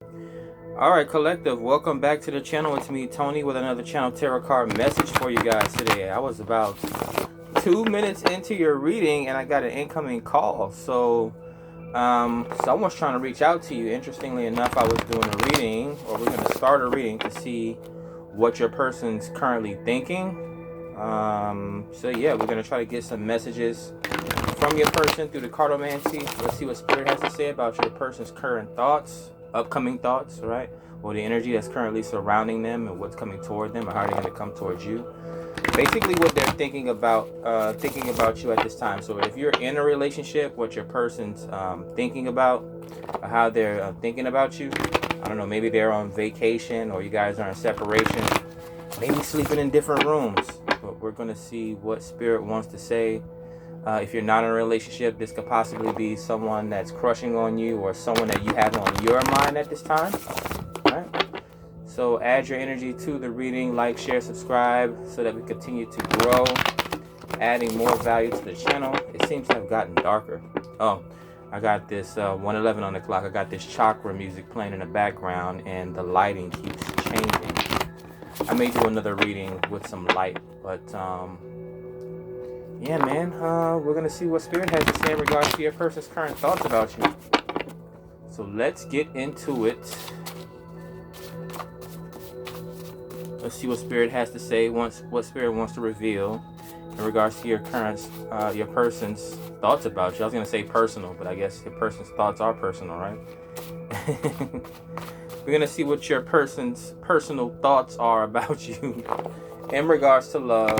Alright, collective, welcome back to the channel. It's me, Tony, with another channel tarot card message for you guys today. I was about 2 minutes into your reading and I got an incoming call. So someone's trying to reach out to you. Interestingly enough, I was doing a reading, or we're going to start a reading to see what your person's currently thinking. So yeah, we're going to try to get some messages from your person through the cardomancy. Let's see what Spirit has to say about your person's current thoughts, upcoming thoughts, right? Or the energy that's currently surrounding them and what's coming toward them, or how they're going to come towards you. Basically what they're thinking about you at this time. So if you're in a relationship, what your person's thinking about, or how they're thinking about you. I don't know, maybe they're on vacation, or you guys are in separation, maybe sleeping in different rooms. But we're going to see what Spirit wants to say. If you're not in a relationship, this could possibly be someone that's crushing on you, or someone that you have on your mind at this time. All right? So add your energy to the reading, like, share, subscribe, so that we continue to grow, adding more value to the channel. It seems to have gotten darker. Oh, I got this 1:11 on the clock. I got this chakra music playing in the background, and the lighting keeps changing. I may do another reading with some light, but yeah, man, we're going to see what Spirit has to say in regards to your person's current thoughts about you. So let's get into it. Let's see what Spirit has to say, what Spirit wants to reveal in regards to your person's thoughts about you. I was going to say personal, but I guess your person's thoughts are personal, right? We're going to see what your person's personal thoughts are about you in regards to love.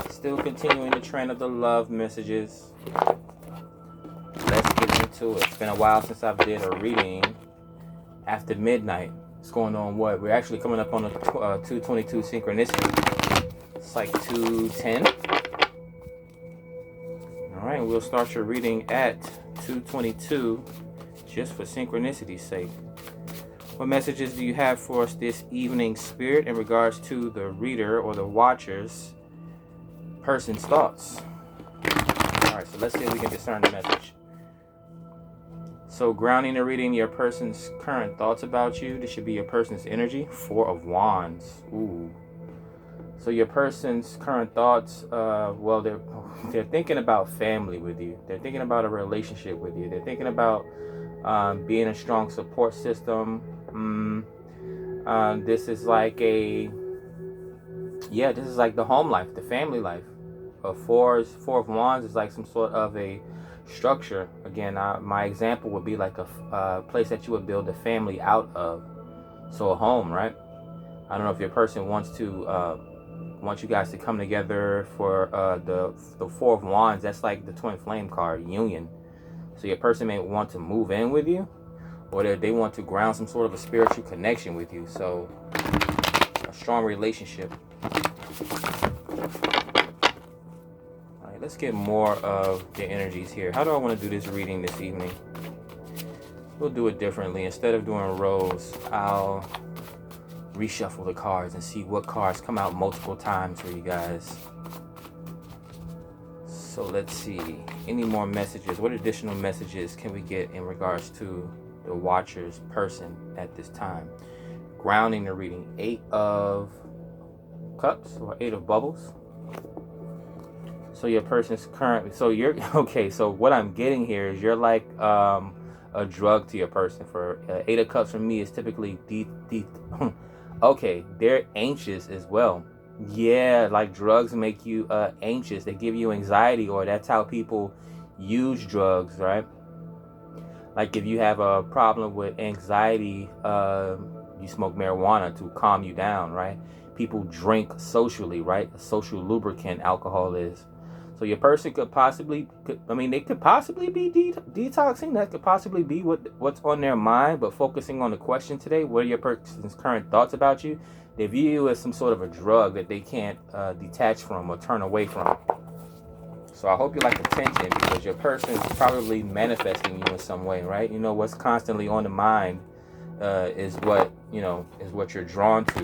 Still continuing the trend of the love messages. Let's get into it. It's been a while since I did a reading after midnight. It's going on what? We're actually coming up on a 222 synchronicity. It's like 210. Alright, we'll start your reading at 222 just for synchronicity's sake. What messages do you have for us this evening, Spirit, in regards to the reader or the watcher's person's thoughts? Alright, so let's see if we can discern the message. So grounding the reading, your person's current thoughts about you. This should be your person's energy. 4 of Wands. Ooh. So your person's current thoughts, well, they're thinking about family with you. They're thinking about a relationship with you. They're thinking about being a strong support system. This is like this is like the home life, the family life. 4 of Wands is like some sort of a structure. Again, my example would be like a place that you would build a family out of. So a home, right? I don't know if your person wants you guys to come together for the 4 of Wands. That's like the twin flame card, union. So your person may want to move in with you, or they want to ground some sort of a spiritual connection with you. So a strong relationship. Alright, let's get more of the energies here. How do I want to do this reading this evening? We'll do it differently. Instead of doing rows, I'll reshuffle the cards and see what cards come out multiple times for you guys. So let's see. Any more messages? What additional messages can we get in regards to the watcher's person at this time? Grounding the reading. 8 of Cups, or 8 of Bubbles. So your person's currently, so you're okay. So what I'm getting here is you're like a drug to your person. For 8 of Cups for me is typically okay, they're anxious as well. Yeah, like drugs make you anxious. They give you anxiety, or that's how people use drugs, right? Like if you have a problem with anxiety, you smoke marijuana to calm you down, right? People drink socially, right? A social lubricant alcohol is. So your person could possibly be detoxing. That could possibly be what's on their mind. But focusing on the question today, what are your person's current thoughts about you? They view you as some sort of a drug that they can't detach from or turn away from. So I hope you like attention, because your person is probably manifesting you in some way, right? You know, what's constantly on the mind is what you're drawn to.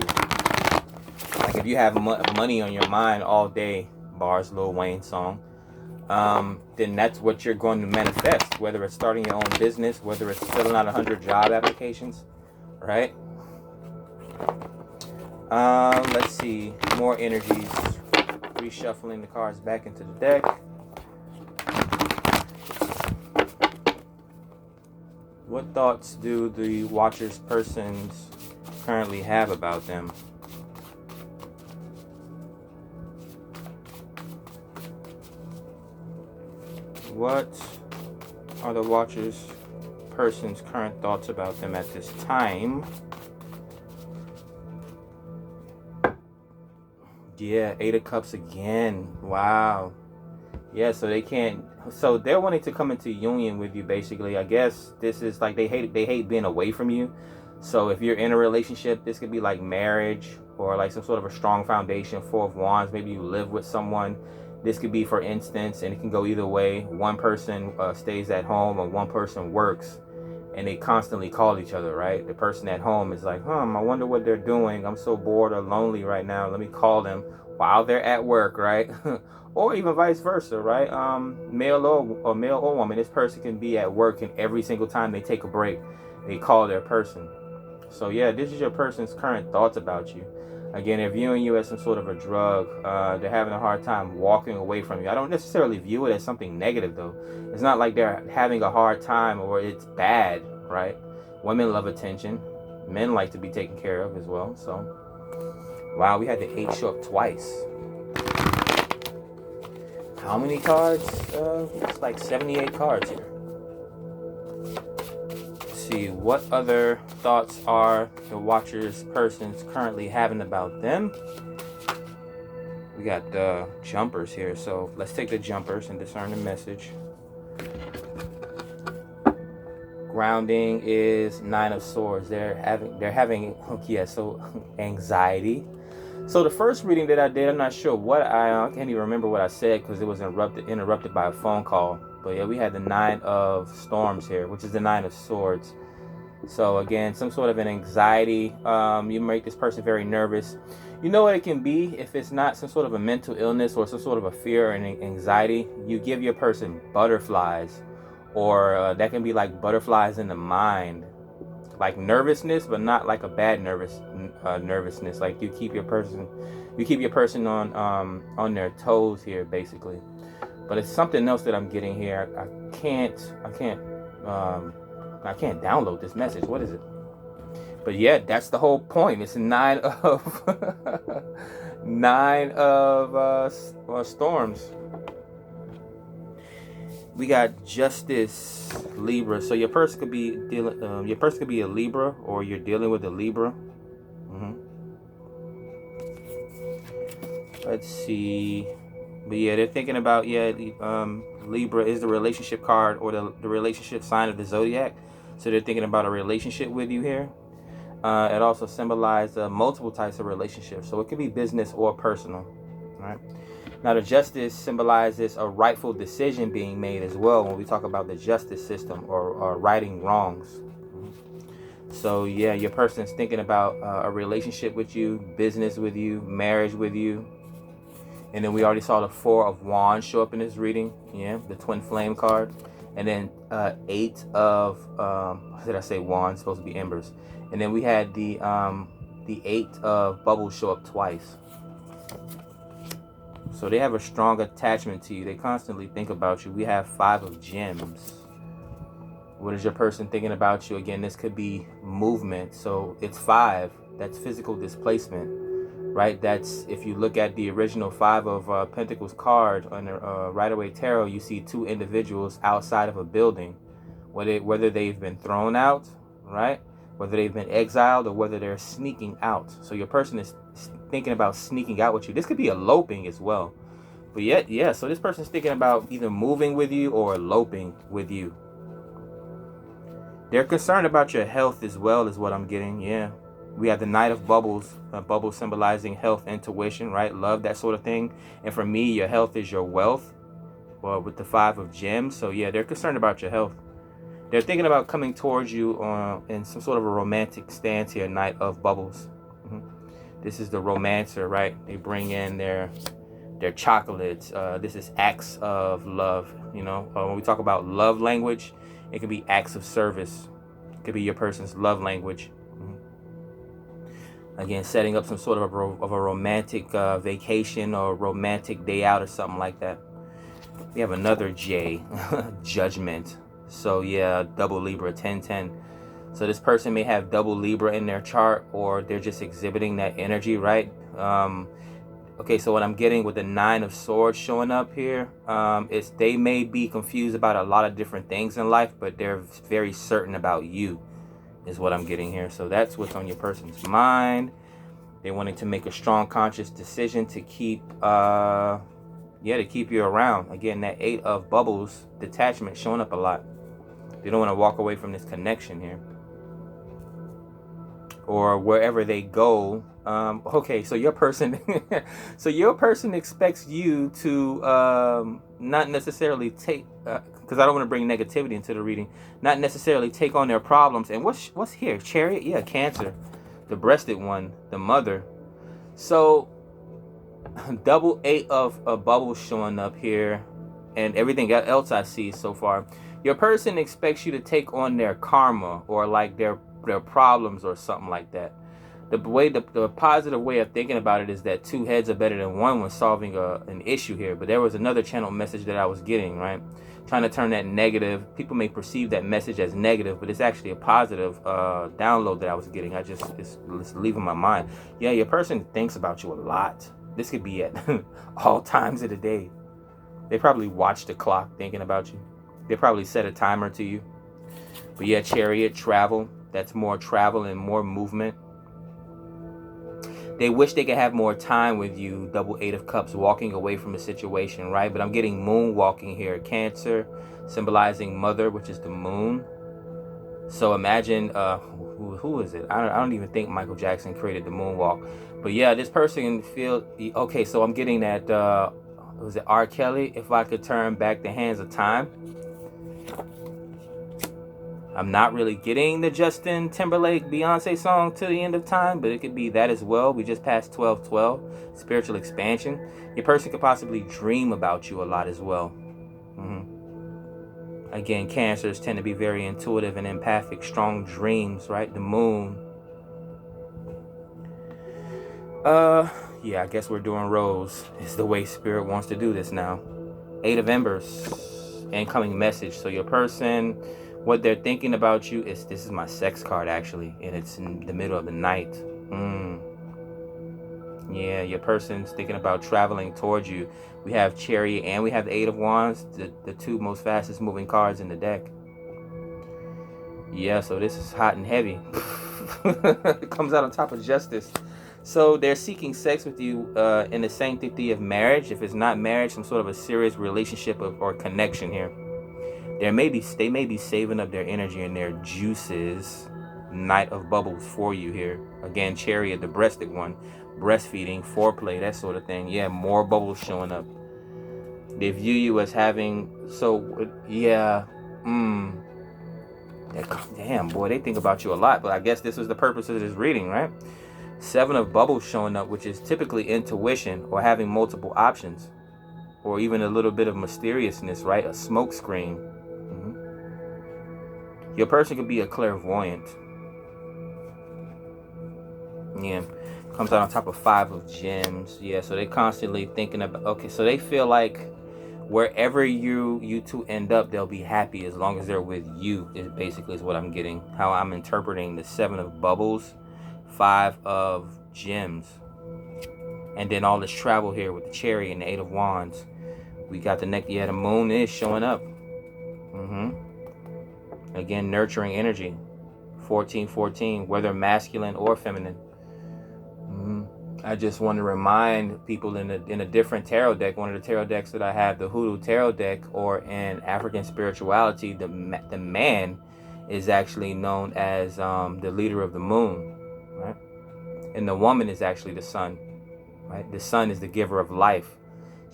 Like if you have money on your mind all day, bars, Lil Wayne song, then that's what you're going to manifest, whether it's starting your own business, whether it's filling out 100 job applications, right? Let's see, more energies, reshuffling the cards back into the deck. What thoughts do the Watcher's persons currently have about them? What are the Watcher's person's current thoughts about them at this time? Yeah, 8 of Cups again. Wow. Yeah, so they can't. So they're wanting to come into union with you, basically. I guess this is like they hate being away from you. So if you're in a relationship, this could be like marriage or like some sort of a strong foundation. 4 of Wands. Maybe you live with someone. This could be, for instance, and it can go either way. One person stays at home or one person works, and they constantly call each other, right? The person at home is like, I wonder what they're doing. I'm so bored or lonely right now. Let me call them while they're at work, right? Or even vice versa, right? Male or woman, this person can be at work, and every single time they take a break, they call their person. So yeah, this is your person's current thoughts about you. Again, they're viewing you as some sort of a drug. They're having a hard time walking away from you. I don't necessarily view it as something negative, though. It's not like they're having a hard time or it's bad, right? Women love attention. Men like to be taken care of as well. So, wow, we had the 8 show up twice. How many cards? It's like 78 cards here. See, what other thoughts are the Watcher's persons currently having about them? We got the jumpers here, so let's take the jumpers and discern the message. Grounding is 9 of Swords. They're having anxiety. So the first reading that I did, I'm not sure what I can't even remember what I said because it was interrupted by a phone call. But yeah, we had the 9 of Storms here, which is the 9 of Swords. So again, some sort of an anxiety. You make this person very nervous. You know what it can be if it's not some sort of a mental illness or some sort of a fear and anxiety. You give your person butterflies, or that can be like butterflies in the mind, like nervousness, but not like a bad nervousness. Like you keep your person on their toes here, basically. But it's something else that I'm getting here. I can't download this message. What is it? But yeah, that's the whole point. It's a 9 of Storms. We got Justice, Libra. So your person could be dealing. Your person could be a Libra, or you're dealing with a Libra. Let's see. But yeah, they're thinking about Libra is the relationship card, or the relationship sign of the zodiac. So they're thinking about a relationship with you here. It also symbolizes multiple types of relationships. So it could be business or personal. Right. Now the Justice symbolizes a rightful decision being made as well when we talk about the justice system, or righting wrongs. So yeah, your person's thinking about a relationship with you, business with you, marriage with you. And then we already saw the 4 of Wands show up in this reading. Yeah, the Twin Flame card. And then 8 of did I say Wands? Supposed to be Embers. And then we had the 8 of Bubbles show up twice. So they have a strong attachment to you. They constantly think about you. We have 5 of Gems. What is your person thinking about you? Again, this could be movement. So it's 5. That's physical displacement, right? That's, if you look at the original 5 of Pentacles card on the Rider-Waite Tarot, you see 2 individuals outside of a building. Whether they've been thrown out, right? Whether they've been exiled, or whether they're sneaking out. So your person is thinking about sneaking out with you. This could be eloping as well. But yeah, so this person's thinking about either moving with you or eloping with you. They're concerned about your health as well, is what I'm getting. Yeah. We have the Knight of Bubbles. Bubbles symbolizing health, intuition, right? Love, that sort of thing. And for me, your health is your wealth. Well, with the 5 of Gems. So yeah, they're concerned about your health. They're thinking about coming towards you in some sort of a romantic stance here, Knight of Bubbles. This is the romancer, right? They bring in their their chocolates. This is acts of love. You know, when we talk about love language, it could be acts of service. It could be your person's love language. Again, setting up some sort of a romantic vacation or romantic day out or something like that. We have another J, judgment. So yeah, double Libra, 10-10. So this person may have double Libra in their chart, or they're just exhibiting that energy, right? Okay, so what I'm getting with the 9 of Swords showing up here, is they may be confused about a lot of different things in life, but they're very certain about you, is what I'm getting here. So that's what's on your person's mind. They wanting to make a strong conscious decision to keep to keep you around. Again, that 8 of bubbles, detachment showing up a lot. They don't want to walk away from this connection here, or wherever they go. Okay, so your person expects you to not necessarily take, because I don't want to bring negativity into the reading, not necessarily take on their problems. And what's here? Chariot? Yeah, Cancer, the breasted one, the mother. So double 8 of bubbles showing up here, and everything else I see so far. Your person expects you to take on their karma, or like their problems or something like that. The positive way of thinking about it is that 2 heads are better than 1 when solving an issue here. But there was another channel message that I was getting, right? Trying to turn that negative. People may perceive that message as negative, but it's actually a positive download that I was getting. It's leaving my mind. Yeah, your person thinks about you a lot. This could be at all times of the day. They probably watch the clock thinking about you. They probably set a timer to you. But yeah, Chariot, travel. That's more travel and more movement. They wish they could have more time with you. Double 8 of Cups, walking away from a situation, right? But I'm getting moon walking here. Cancer, symbolizing mother, which is the moon. So imagine, who is it? I don't even think Michael Jackson created the moonwalk. But yeah, this person feel, okay, so I'm getting that, was it R. Kelly? If I could turn back the hands of time. I'm not really getting the Justin Timberlake Beyonce song To the End of Time, but it could be that as well. We just passed 12-12, spiritual expansion. Your person could possibly dream about you a lot as well. Again, Cancers tend to be very intuitive and empathic, strong dreams, right? The moon. Yeah, I guess we're doing rows. It's the way Spirit wants to do this now. 8 of Embers, incoming message. So your person, what they're thinking about you is, this is my sex card actually, and it's in the middle of the night. Yeah, your person's thinking about traveling towards you. We have Chariot and we have the 8 of Wands, the 2 most fastest moving cards in the deck. Yeah, so this is hot and heavy. It comes out on top of Justice. So they're seeking sex with you in the sanctity of marriage. If it's not marriage, some sort of a serious relationship or connection here. They may be saving up their energy and their juices. Knight of Bubbles for you here. Again, Chariot, the breasted one. Breastfeeding, foreplay, that sort of thing. Yeah, more bubbles showing up. They view you as having, so yeah, damn boy, they think about you a lot. But I guess this was the purpose of this reading, right? 7 of Bubbles showing up, which is typically intuition or having multiple options, or even a little bit of mysteriousness, right? A smoke screen. Your person could be a clairvoyant. Yeah, comes out on top of 5 of Gems. Yeah, so they constantly thinking about, okay, so they feel like wherever you two end up, they'll be happy as long as they're with you, is basically is what I'm getting, how I'm interpreting the 7 of Bubbles, 5 of Gems, and then all this travel here with the Chariot and the 8 of Wands. We got the neck. Yeah, the moon is showing up. Again, nurturing energy. 14-14, whether masculine or feminine. I just want to remind people in a different tarot deck, one of the tarot decks that I have, the Hoodoo tarot deck, or in African spirituality, the man is actually known as the leader of the moon, right? And the woman is actually the sun, right? The sun is the giver of life,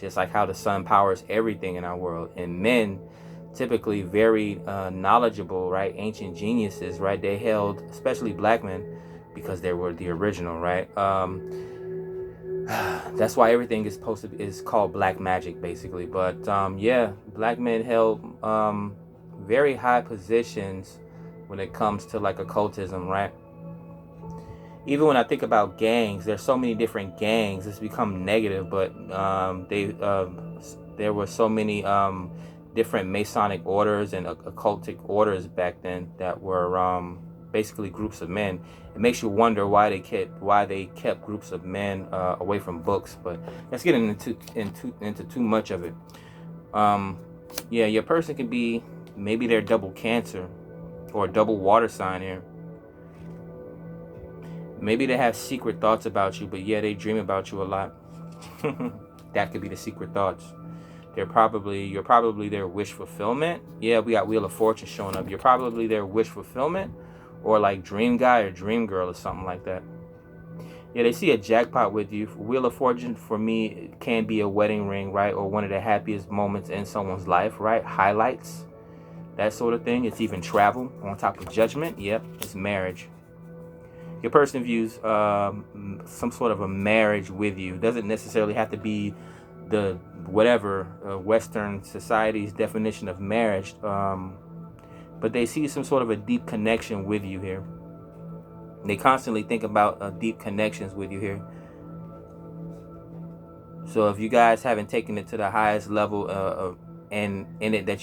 just like how the sun powers everything in our world. And men, typically very knowledgeable, right? Ancient geniuses, right? They held, especially black men, because they were the original, right? That's why everything is called black magic, basically. But yeah, black men held very high positions when it comes to like occultism, right? Even when I think about gangs, there's so many different gangs. It's become negative, but there were so many different Masonic orders and occultic orders back then that were basically groups of men. It makes you wonder why they kept groups of men away from books. But let's get into too much of it. Yeah, your person can be, maybe they're double Cancer or double water sign here. Maybe they have secret thoughts about you, but yeah, they dream about you a lot. That could be the secret thoughts. You're probably their wish fulfillment. Yeah, we got Wheel of Fortune showing up. You're probably their wish fulfillment, or like dream guy or dream girl or something like that. Yeah, they see a jackpot with you. Wheel of Fortune for me, it can be a wedding ring, right? Or one of the happiest moments in someone's life, right? Highlights, that sort of thing. It's even travel on top of Judgment. Yep, it's marriage. Your person views some sort of a marriage with you. Doesn't necessarily have to be the whatever Western society's definition of marriage, but they see some sort of a deep connection with you here. They constantly think about deep connections with you here. So if you guys haven't taken it to the highest level and in it that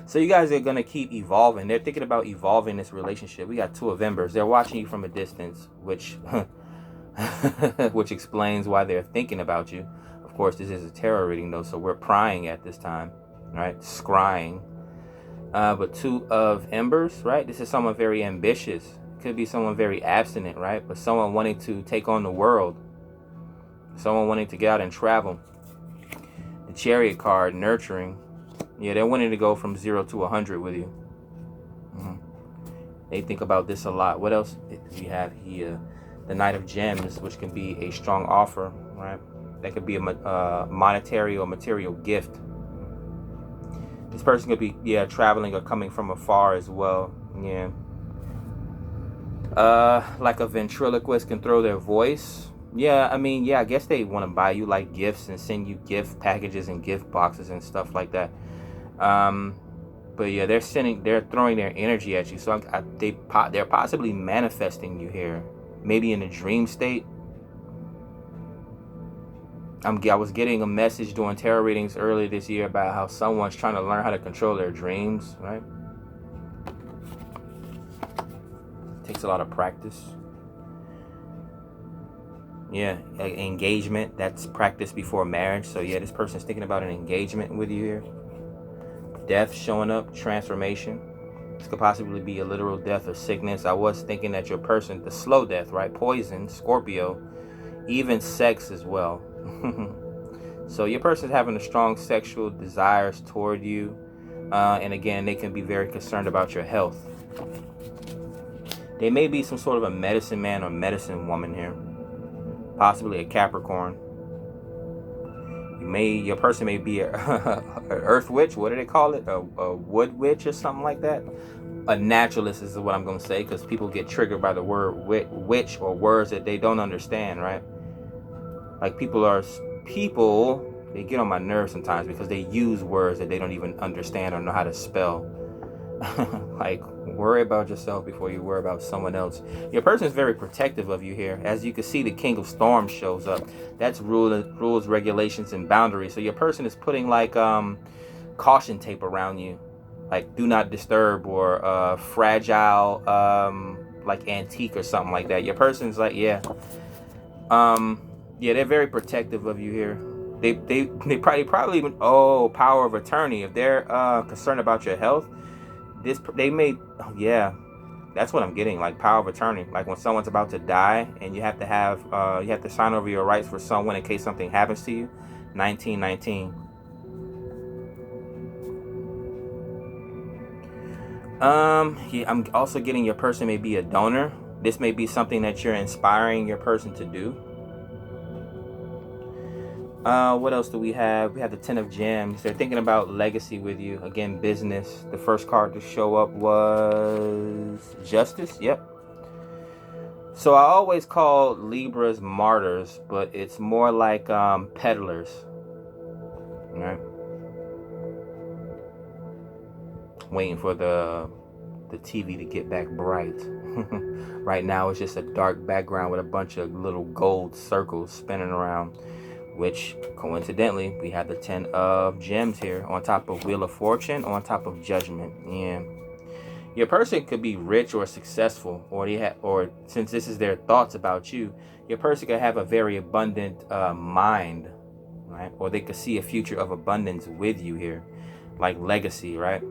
so you guys are going to keep evolving. They're thinking about evolving this relationship. We got two of Embers. They're watching you from a distance, which which explains why they're thinking about you. Of course, this is a tarot reading though, so we're prying at this time, right? Scrying. But two of Embers, right? This is someone very ambitious. Could be someone very abstinent, right? But someone wanting to take on the world. Someone wanting to get out and travel. The Chariot card, nurturing. Yeah, they're wanting to go from 0 to 100 with you. They think about this a lot. What else do we have here? The Knight of Gems, which can be a strong offer, right? That could be a monetary or material gift. This person could be, traveling or coming from afar as well. Yeah. Like a ventriloquist can throw their voice. Yeah, I mean, I guess they want to buy you like gifts and send you gift packages and gift boxes and stuff like that. But yeah, they're throwing their energy at you. So they're possibly manifesting you here, maybe in a dream state. I was getting a message during tarot readings earlier this year about how someone's trying to learn how to control their dreams, right? Takes a lot of practice. Yeah, engagement, that's practice before marriage. So yeah, this person's thinking about an engagement with you here. Death showing up, transformation. This could possibly be a literal death or sickness. I was thinking that your person, the slow death, right? Poison, Scorpio, even sex as well. So your person's having a strong sexual desires toward you. And again, they can be very concerned about your health. They may be some sort of a medicine man or medicine woman here. Possibly a Capricorn. Your person may be an earth witch. What do they call it? A wood witch or something like that. A naturalist is what I'm going to say, because people get triggered by the word witch or words that they don't understand, right? Like people, they get on my nerves sometimes because they use words that they don't even understand or know how to spell. Like, worry about yourself before you worry about someone else. Your person is very protective of you here. As you can see, the King of Storms shows up. That's rules, regulations, and boundaries. So your person is putting like caution tape around you, like do not disturb or fragile, like antique or something like that. Your person's like, they're very protective of you here. They probably even power of attorney. If they're concerned about your health, that's what I'm getting, like power of attorney. Like when someone's about to die and you have to sign over your rights for someone in case something happens to you. 1919. I'm also getting your person may be a donor. This may be something that you're inspiring your person to do. What else do we have? We have the Ten of Gems. They're thinking about legacy with you. Again, business. The first card to show up was Justice. Yep. So I always call Libras martyrs, but it's more like peddlers, right? Waiting for the TV to get back bright. Right now it's just a dark background with a bunch of little gold circles spinning around, which coincidentally we have the 10 of gems here on top of Wheel of Fortune, on top of Judgment. Yeah, your person could be rich or successful, or since this is their thoughts about you, your person could have a very abundant mind, right? Or they could see a future of abundance with you here, like legacy, right?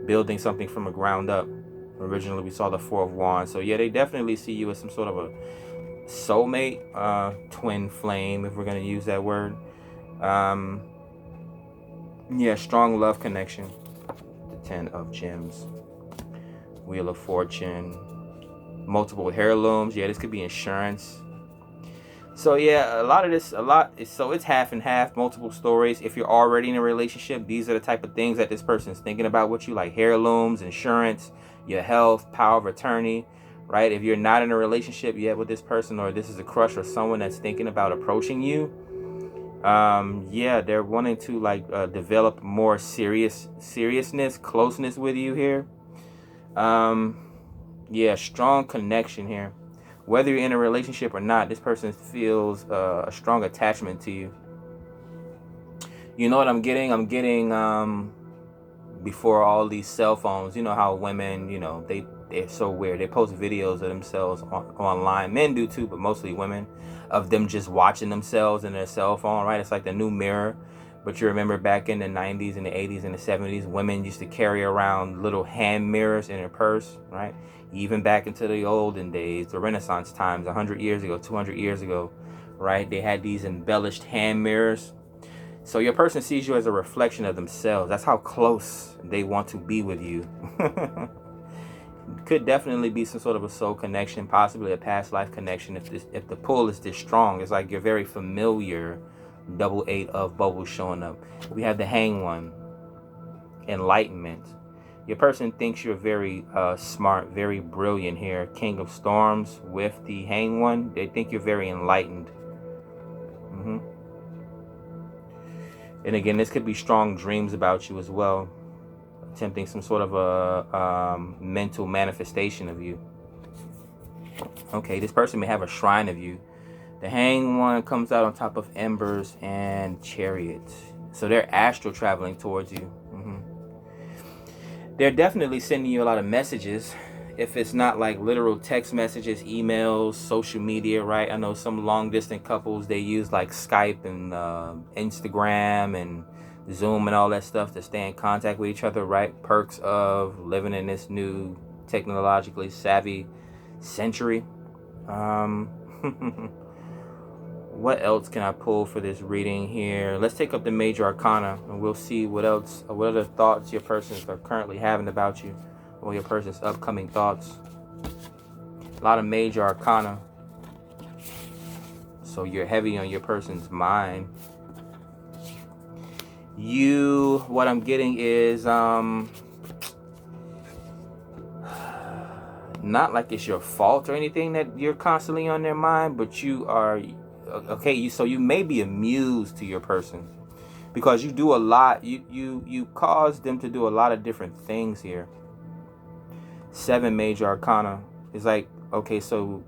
Building something from the ground up. Originally we saw the 4 of Wands, so yeah, they definitely see you as some sort of a soulmate, twin flame, if we're going to use that word. Yeah, strong love connection. The 10 of gems, Wheel of Fortune, multiple heirlooms. Yeah, this could be insurance. So yeah, so it's half and half, multiple stories. If you're already in a relationship, these are the type of things that this person's thinking about with you, like heirlooms, insurance, your health, power of attorney, right? If you're not in a relationship yet with this person, or this is a crush or someone that's thinking about approaching you, yeah, they're wanting to like develop more seriousness, closeness with you here. Yeah, strong connection here. Whether you're in a relationship or not, this person feels a strong attachment to you. You know what I'm getting? I'm getting before all these cell phones, you know how women, they're so weird. They post videos of themselves online. Men do too, but mostly women, of them just watching themselves in their cell phone, right? It's like the new mirror. But you remember back in the 90s and the 80s and the 70s, women used to carry around little hand mirrors in their purse, right? Even back into the olden days, the Renaissance times, 100 years ago, 200 years ago, right? They had these embellished hand mirrors. So your person sees you as a reflection of themselves. That's how close they want to be with you. Could definitely be some sort of a soul connection, possibly a past life connection. If the pull is this strong, it's like you're very familiar. Double 8 of bubbles showing up. We have the Hang One, enlightenment. Your person thinks you're very smart, very brilliant here. King of Storms with the Hang One. They think you're very enlightened. And again, this could be strong dreams about you as well. Attempting some sort of a mental manifestation of you. Okay, this person may have a shrine of you. The Hang One comes out on top of Embers and Chariot. So they're astral traveling towards you. They're definitely sending you a lot of messages. If it's not like literal text messages, emails, social media, right? I know some long distance couples, they use like Skype and Instagram and Zoom and all that stuff to stay in contact with each other, right? Perks of living in this new technologically savvy century. What else can I pull for this reading here? Let's take up the Major Arcana and we'll see what other thoughts your persons are currently having about you, or your person's upcoming thoughts. A lot of Major Arcana. So you're heavy on your person's mind. What I'm getting is not like it's your fault or anything that you're constantly on their mind, but you are okay. So you may be amused to your person because you do a lot. You cause them to do a lot of different things here. 7 Major Arcana is like, okay, so,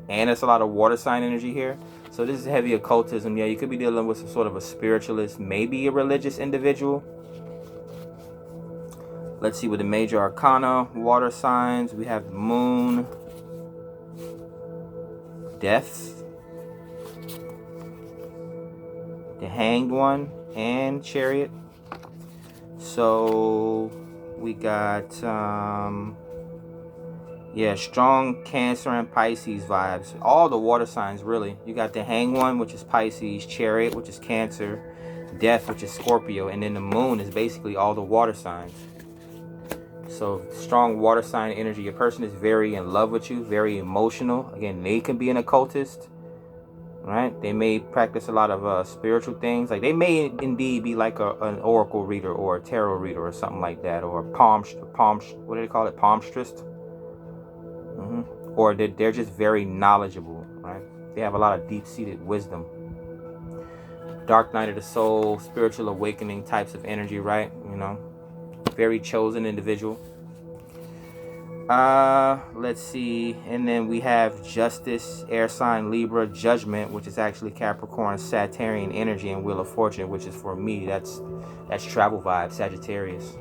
and it's a lot of water sign energy here. So this is heavy occultism. Yeah, you could be dealing with some sort of a spiritualist, maybe a religious individual. Let's see with the Major Arcana, water signs. We have Moon, Death, the Hanged One, and Chariot. So we got strong Cancer and Pisces vibes. All the water signs, really. You got the Hang One, which is Pisces, Chariot, which is Cancer, Death, which is Scorpio, and then the Moon is basically all the water signs. So strong water sign energy. Your person is very in love with you, very emotional. Again, they can be an occultist, right? They may practice a lot of spiritual things. Like they may indeed be like an oracle reader or a tarot reader or something like that, or what do they call it? Palmstrist. or they're just very knowledgeable, right? They have a lot of deep-seated wisdom. Dark night of the soul, spiritual awakening types of energy, right? You know, very chosen individual. Let's see. And then we have justice, air sign Libra, judgment, which is actually Capricorn, Saturnian energy, and Wheel of Fortune, which is for me. That's travel vibe, Sagittarius.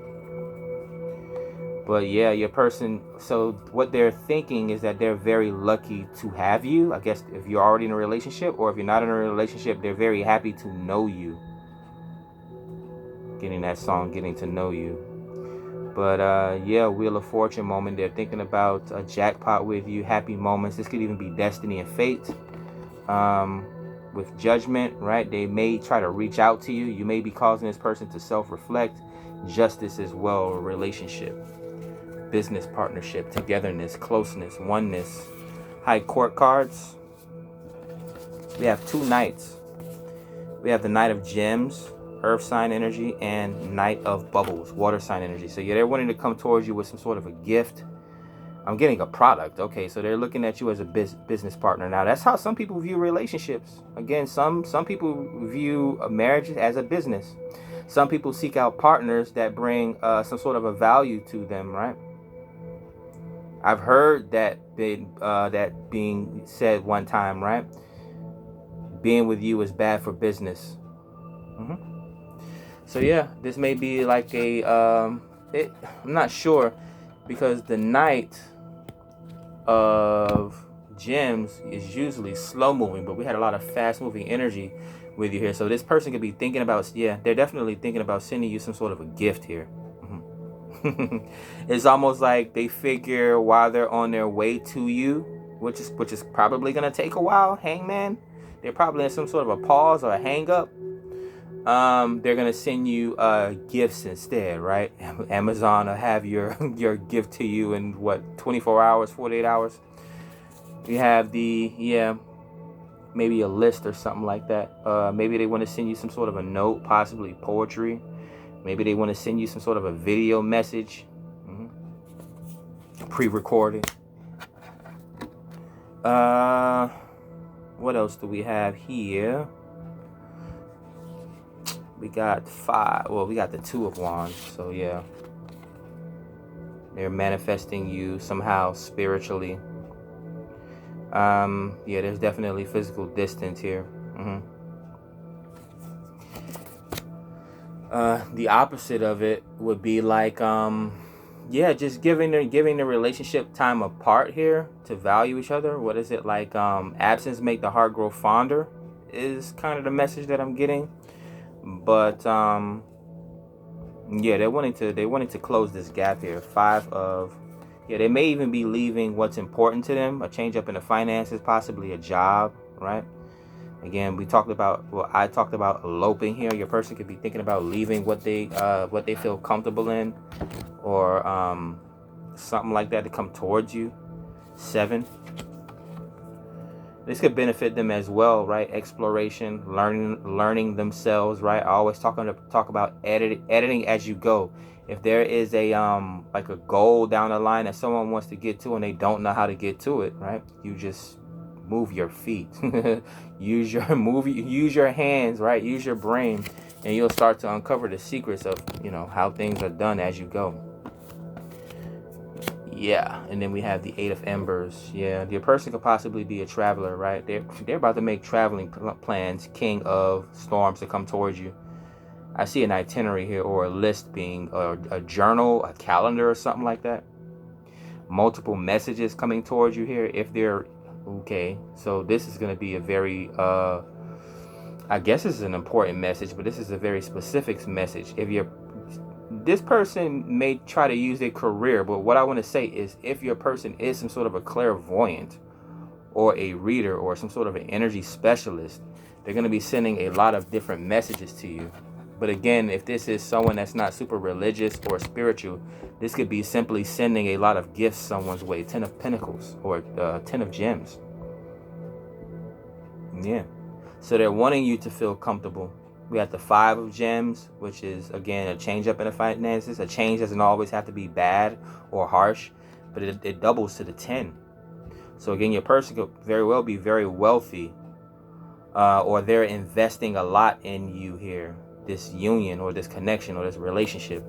But yeah, your person, so what they're thinking is that they're very lucky to have you. I guess if you're already in a relationship, or if you're not in a relationship, they're very happy to know you. Getting that song, Getting to Know You. But yeah, Wheel of Fortune moment. They're thinking about a jackpot with you, happy moments. This could even be destiny and fate. With judgment, right? They may try to reach out to you. You may be causing this person to self-reflect. Justice as well, relationship, business partnership, togetherness, closeness, oneness. High court cards. We have two knights. We have the Knight of Gems, earth sign energy, and Knight of Bubbles, water sign energy. So yeah, they're wanting to come towards you with some sort of a gift. I'm getting a product. Okay, so they're looking at you as a business partner. Now that's how some people view relationships. Again, some people view a marriage as a business. Some people seek out partners that bring some sort of a value to them, right? I've heard that that being said one time, right? Being with you is bad for business. So yeah, this may be like a I'm not sure, because the Knight of Gems is usually slow moving, but we had a lot of fast moving energy with you here. So this person could be thinking about, yeah, they're definitely thinking about sending you some sort of a gift here. It's almost like they figure while they're on their way to you, which is probably gonna take a while, Hangman. They're probably in some sort of a pause or a hang up. They're gonna send you gifts instead, right? Amazon will have your gift to you in what, 24 hours, 48 hours. You have maybe a list or something like that. Maybe they want to send you some sort of a note, possibly poetry. Maybe they want to send you some sort of a video message, pre-recorded. What else do we have here? We got 5. Well, we got the 2 of Wands. So yeah, they're manifesting you somehow spiritually. Yeah, there's definitely physical distance here. The opposite of it would be like, yeah, just giving the relationship time apart here to value each other. What is it like? Absence make the heart grow fonder is kind of the message that I'm getting. But yeah, they wanted to close this gap here. 5 of, yeah, they may even be leaving what's important to them, a change up in the finances, possibly a job, right? Again, I talked about eloping here. Your person could be thinking about leaving what they feel comfortable in, or something like that, to come towards you. 7. This could benefit them as well, right? Exploration, learning themselves, right? I always talk about editing as you go. If there is a like a goal down the line that someone wants to get to and they don't know how to get to it, right? You just move your feet, use your hands, right? Use your brain, and you'll start to uncover the secrets of, how things are done as you go. Yeah, and then we have the 8 of Embers. Yeah, your person could possibly be a traveler, right? They're about to make traveling plans. King of Storms to come towards you. I see an itinerary here, or a list, being a journal, a calendar, or something like that. Multiple messages coming towards you here. If they're okay, so this is going to be a very I guess this is an important message, but this is a very specific message. This person may try to use their career, but what I want to say is, if your person is some sort of a clairvoyant or a reader or some sort of an energy specialist, they're going to be sending a lot of different messages to you. But again, if this is someone that's not super religious or spiritual, this could be simply sending a lot of gifts someone's way. 10 of Pentacles or 10 of Gems. Yeah. So they're wanting you to feel comfortable. We have the 5 of Gems, which is, again, a change up in the finances. A change doesn't always have to be bad or harsh, but it doubles to the 10. So again, your person could very well be very wealthy, or they're investing a lot in you here, this union or this connection or this relationship.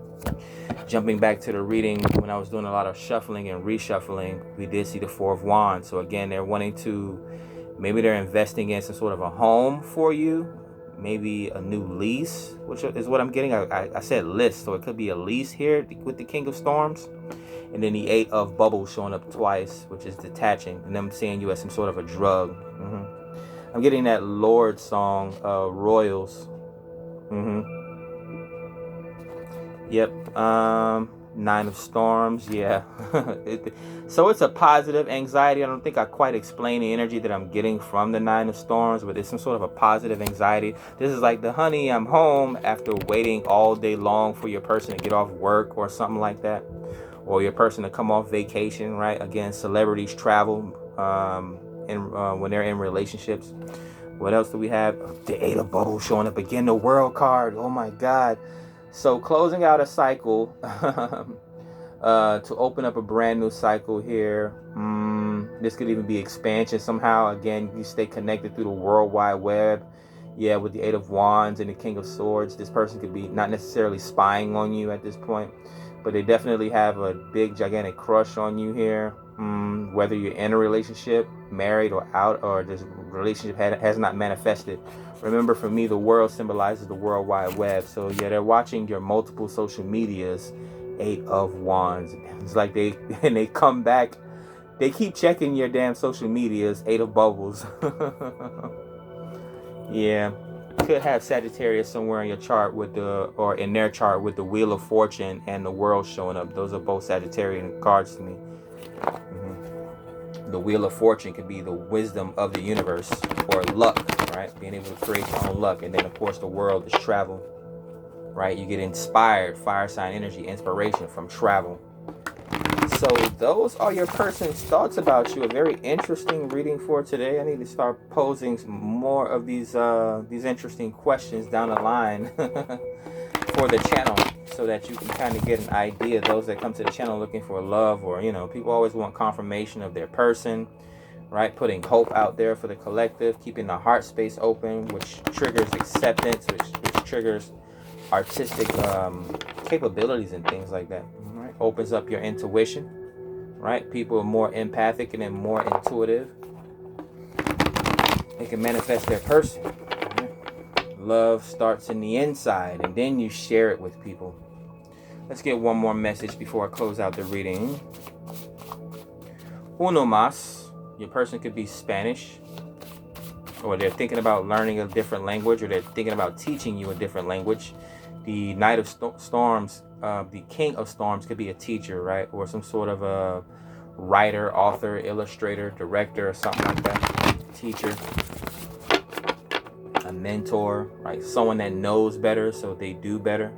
Jumping back to the reading, when I was doing a lot of shuffling and reshuffling, we did see the Four of Wands. So again, they're wanting to, maybe they're investing in some sort of a home for you, maybe a new lease, which is what I'm getting. I said list, so it could be a lease here with the King of Storms. And then the Eight of Bubbles showing up twice, which is detaching. And I'm seeing you as some sort of a drug. I'm getting that Lord song, Royals. Yep. Nine of Storms. Yeah. So it's a positive anxiety. I don't think I quite explained the energy that I'm getting from the Nine of Storms, but it's some sort of a positive anxiety. This is like the honey, I'm home, after waiting all day long for your person to get off work or something like that, or your person to come off vacation, right? Again, celebrities travel when they're in relationships. What else do we have? The Eight of Bubbles showing up again. The World card. Oh my God. So closing out a cycle to open up a brand new cycle here. This could even be expansion somehow. Again, you stay connected through the World Wide Web. Yeah, with the Eight of Wands and the King of Swords, this person could be not necessarily spying on you at this point, but they definitely have a big, gigantic crush on you here. Whether you're in a relationship, married or out, or this relationship has not manifested. Remember, for me, the world symbolizes the World Wide Web. So yeah, they're watching your multiple social medias. Eight of Wands. It's like they come back. They keep checking your damn social medias. Eight of Bubbles. Yeah. Could have Sagittarius somewhere in your chart or in their chart with the Wheel of Fortune and the World showing up. Those are both Sagittarian cards to me. The Wheel of Fortune could be the wisdom of the universe, or luck, right? Being able to create your own luck. And then of course the World is travel, right? You get inspired, fire sign energy, inspiration from travel. So those are your person's thoughts about you. A very interesting reading for today. I need to start posing more of these interesting questions down the line for the channel, so that you can kind of get an idea. Those that come to the channel looking for love, or people always want confirmation of their person, right? Putting hope out there for the collective, keeping the heart space open, which triggers acceptance, which triggers artistic capabilities and things like that, right? Opens up your intuition, right? People are more empathic and then more intuitive. They can manifest their person. Love starts in the inside, and then you share it with people. Let's get one more message before I close out the reading. Uno más. Your person could be Spanish, or they're thinking about learning a different language, or they're thinking about teaching you a different language. The Knight of Storms, the King of Storms could be a teacher, right? Or some sort of a writer, author, illustrator, director, or something like that. Teacher. A mentor, right? Someone that knows better, so they do better.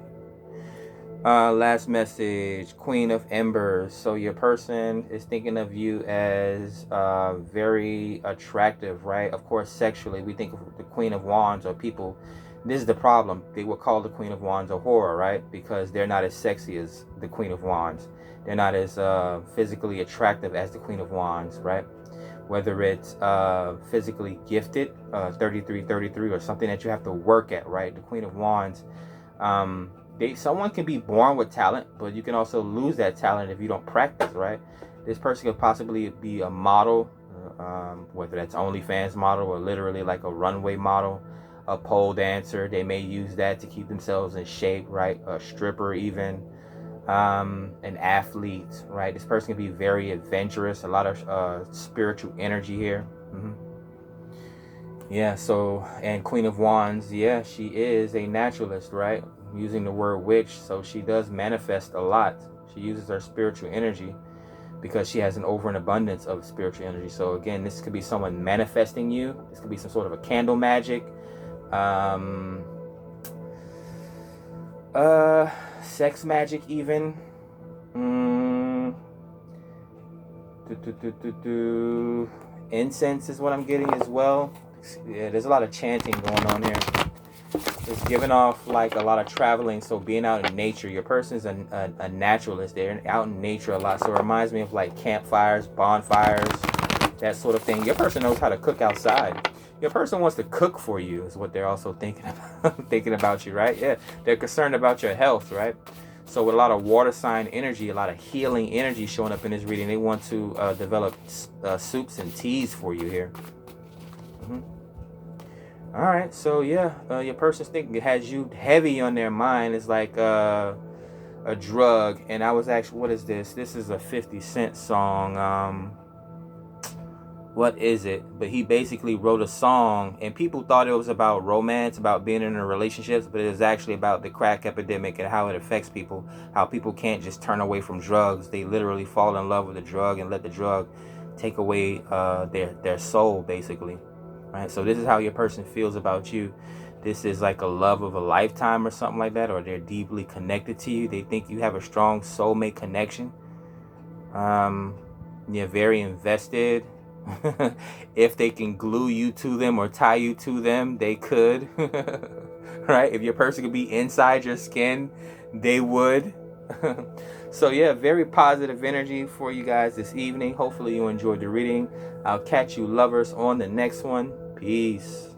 Last message, Queen of Embers. So your person is thinking of you as very attractive, right? Of course, sexually, we think of the Queen of Wands, or people. This is the problem. They would call the Queen of Wands a whore, right? Because they're not as sexy as the Queen of Wands. They're not as physically attractive as the Queen of Wands, right? Whether it's physically gifted, 3333, or something that you have to work at, right? The Queen of Wands, someone can be born with talent, but you can also lose that talent if you don't practice, right? This person could possibly be a model, whether that's OnlyFans model, or literally like a runway model, a pole dancer. They may use that to keep themselves in shape, right? A stripper even. An athlete, right? This person can be very adventurous, a lot of spiritual energy here. Yeah, so, and Queen of Wands, yeah, she is a naturalist, right? Using the word witch, so she does manifest a lot. She uses her spiritual energy because she has an over and abundance of spiritual energy. So again, this could be someone manifesting you. This could be some sort of a candle magic. Sex magic even. Incense is what I'm getting as well. Yeah, there's a lot of chanting going on here. It's giving off like a lot of traveling, so being out in nature. Your person's a naturalist. They're out in nature a lot, so it reminds me of like campfires, bonfires, that sort of thing. Your person knows how to cook outside. Your person wants to cook for you is what they're also thinking about, thinking about you, right? Yeah, they're concerned about your health, right? So with a lot of water sign energy, a lot of healing energy showing up in this reading, they want to develop soups and teas for you here. All right, so yeah, your person's thinking has you heavy on their mind. It's like a drug. And I was actually, what is this? This is a 50 Cent song. What is it? But he basically wrote a song, and people thought it was about romance, about being in a relationships, but it was actually about the crack epidemic and how it affects people. How people can't just turn away from drugs; they literally fall in love with the drug and let the drug take away their soul, basically. Right. So this is how your person feels about you. This is like a love of a lifetime or something like that, or they're deeply connected to you. They think you have a strong soulmate connection. You're very invested. If they can glue you to them or tie you to them, they could. Right? If your person could be inside your skin, they would. So yeah, very positive energy for you guys this evening. Hopefully you enjoyed the reading. I'll catch you lovers on the next one. Peace.